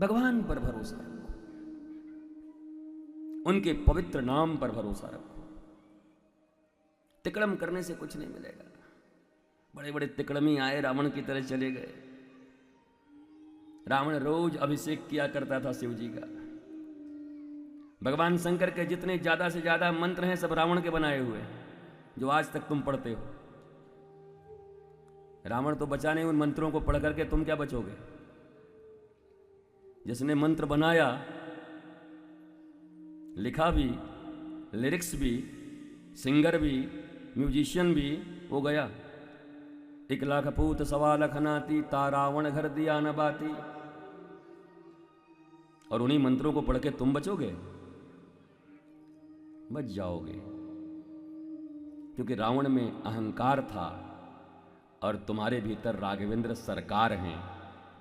भगवान पर भरोसा रखो, उनके पवित्र नाम पर भरोसा रखो। तिकड़म करने से कुछ नहीं मिलेगा। बड़े बड़े तिकड़मी आए, रावण की तरह चले गए। रावण रोज अभिषेक किया करता था शिव जी का। भगवान शंकर के जितने ज्यादा से ज्यादा मंत्र हैं सब रावण के बनाए हुए हैं, जो आज तक तुम पढ़ते हो। रावण तो बचा नहीं, उन मंत्रों को पढ़ करके तुम क्या बचोगे? जिसने मंत्र बनाया, लिखा भी, लिरिक्स भी, सिंगर भी, म्यूजिशियन भी, वो गया। 1 लाख पूत 1.25 लाख नाती, तारावण घर दिया न बाती। और उन्हीं मंत्रों को पढ़ के तुम बचोगे? बच जाओगे, क्योंकि रावण में अहंकार था और तुम्हारे भीतर राघवेंद्र सरकार हैं।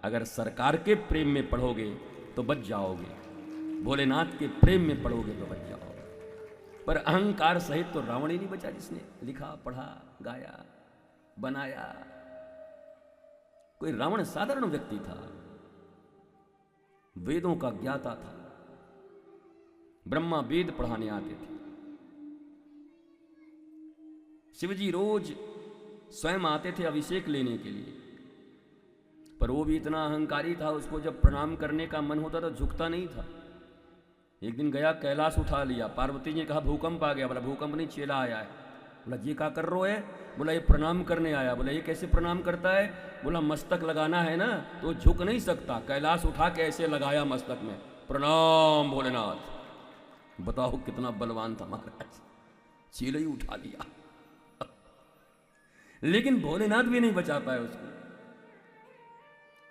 अगर सरकार के प्रेम में पढ़ोगे तो बच जाओगे, भोलेनाथ के प्रेम में पढ़ोगे तो बच जाओगे। पर अहंकार सहित तो रावण ही नहीं बचा, जिसने लिखा, पढ़ा, गाया, बनाया। कोई रावण साधारण व्यक्ति था, वेदों का ज्ञाता था, ब्रह्मा वेद पढ़ाने आते थे। शिवजी रोज स्वयं आते थे अभिषेक लेने के लिए, पर वो भी इतना अहंकारी था, उसको जब प्रणाम करने का मन होता तो झुकता नहीं था। एक दिन गया, कैलाश उठा लिया। पार्वती जी ने कहा भूकंप आ गया। बोला भूकंप नहीं, चेला आया है। बोला ये क्या कर रहे है? बोला ये प्रणाम करने आया। बोला ये कैसे प्रणाम करता है? बोला मस्तक लगाना है ना, तो झुक नहीं सकता। कैलाश उठा के ऐसे लगाया मस्तक में, प्रणाम भोलेनाथ। बताओ कितना बलवान था महाराज, चेला ही उठा लिया। लेकिन भोलेनाथ भी नहीं बचा पाए उसको,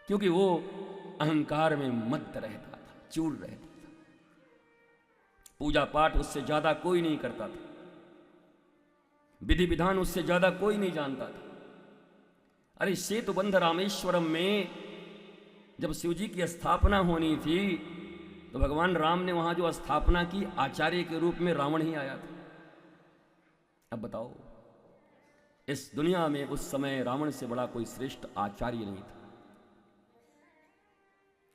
क्योंकि वो अहंकार में मत्त रहता था, चूर रहता था। पूजा पाठ उससे ज्यादा कोई नहीं करता था, विधि विधान उससे ज्यादा कोई नहीं जानता था। अरे सेतुबंध रामेश्वरम में जब शिवजी की स्थापना होनी थी तो भगवान राम ने वहां जो स्थापना की, आचार्य के रूप में रावण ही आया था। अब बताओ, इस दुनिया में उस समय रावण से बड़ा कोई श्रेष्ठ आचार्य नहीं था,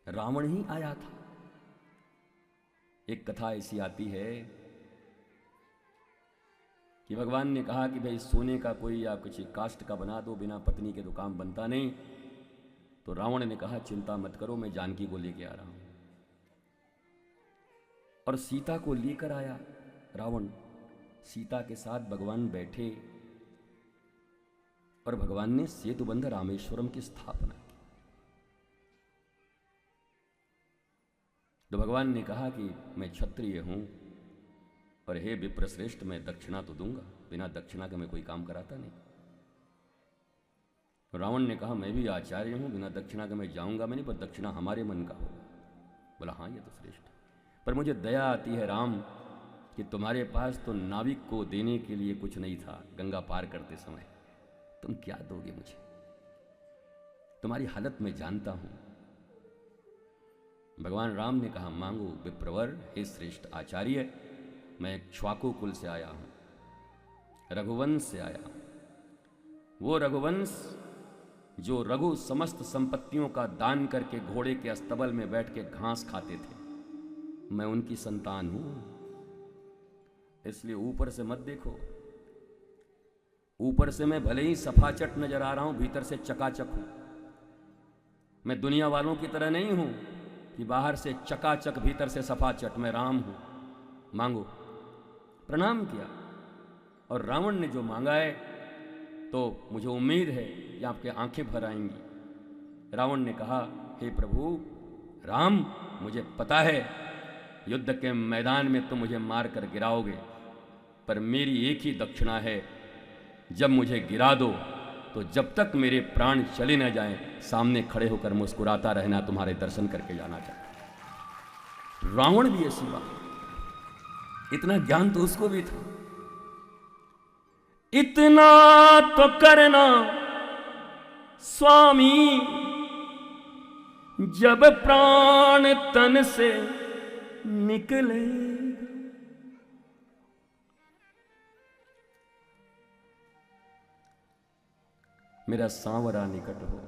रावण ही आया था। एक कथा ऐसी आती है कि भगवान ने कहा कि भाई सोने का कोई या कुछ काष्ठ का बना दो, बिना पत्नी के तो काम बनता नहीं। तो रावण ने कहा चिंता मत करो, मैं जानकी को लेके आ रहा हूं। और सीता को लेकर आया रावण। सीता के साथ भगवान बैठे और भगवान ने सेतुबंध रामेश्वरम की स्थापना की। तो भगवान ने कहा कि मैं क्षत्रिय हूं और हे विप्रश्रेष्ठ, मैं दक्षिणा तो दूंगा, बिना दक्षिणा के मैं कोई काम कराता नहीं। तो रावण ने कहा मैं भी आचार्य हूं, बिना दक्षिणा के मैं जाऊंगा मैं नहीं, पर दक्षिणा हमारे मन का होगा। बोला हाँ ये तो श्रेष्ठ, पर मुझे दया आती है राम कि तुम्हारे पास तो नाविक को देने के लिए कुछ नहीं था गंगा पार करते समय, तुम क्या दोगे मुझे? तुम्हारी हालत मैं जानता हूं। भगवान राम ने कहा मांगो विप्रवर, हे श्रेष्ठ आचार्य, मैं क्ष्वाकु कुल से आया हूं, रघुवंश से आया हूं। वो रघुवंश जो रघु समस्त संपत्तियों का दान करके घोड़े के अस्तबल में बैठ के घास खाते थे, मैं उनकी संतान हूं। इसलिए ऊपर से मत देखो, ऊपर से मैं भले ही सफाचट नजर आ रहा हूं, भीतर से चकाचक हूं। मैं दुनिया वालों की तरह नहीं हूं कि बाहर से चकाचक भीतर से सफाचट। मैं राम हूं, मांगो। प्रणाम किया और रावण ने जो मांगा है तो मुझे उम्मीद है कि आपके आंखें भर आएंगी। रावण ने कहा हे प्रभु राम, मुझे पता है युद्ध के मैदान में तुम मुझे मार कर गिराओगे, पर मेरी एक ही दक्षिणा है, जब मुझे गिरा दो तो जब तक मेरे प्राण चले न जाएं, सामने खड़े होकर मुस्कुराता रहना, तुम्हारे दर्शन करके जाना चाहता। रावण भी ऐसी बात, इतना ज्ञान तो उसको भी था। इतना तो करना स्वामी, जब प्राण तन से निकले। मेरा सांवरा निकट हो,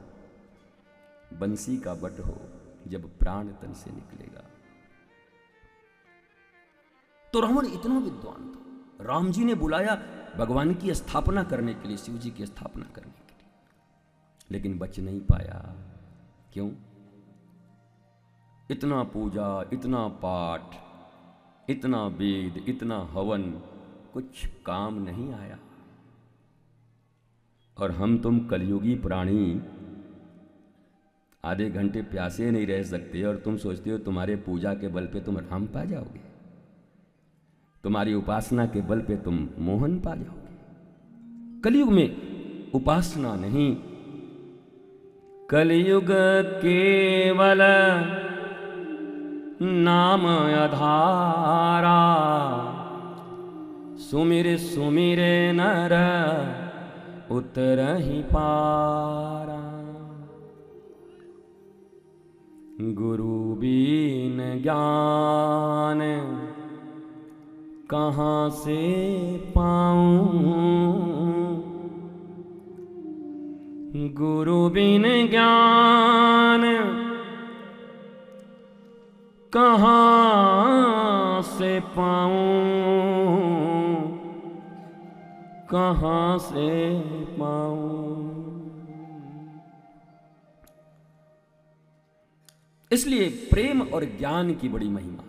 बंसी का बट हो, जब प्राण तन से निकलेगा। तो रावण इतना विद्वान था, राम जी ने बुलाया भगवान की स्थापना करने के लिए, शिव जी की स्थापना करने के लिए, लेकिन बच नहीं पाया। क्यों? इतना पूजा, इतना पाठ, इतना वेद, इतना हवन, कुछ काम नहीं आया। और हम तुम कलयुगी प्राणी आधे घंटे प्यासे नहीं रह सकते, और तुम सोचते हो तुम्हारे पूजा के बल पे तुम राम पा जाओगे, तुम्हारी उपासना के बल पे तुम मोहन पा जाओगे। कलयुग में उपासना नहीं, कलयुग केवल नाम आधारा, सुमिर सुमिर नर उतरहि पारा। गुरु बिन ज्ञान कहाँ से पाऊं, गुरु बिन ज्ञान कहाँ से पाऊं, कहाँ से पाऊं। इसलिए प्रेम और ज्ञान की बड़ी महिमा।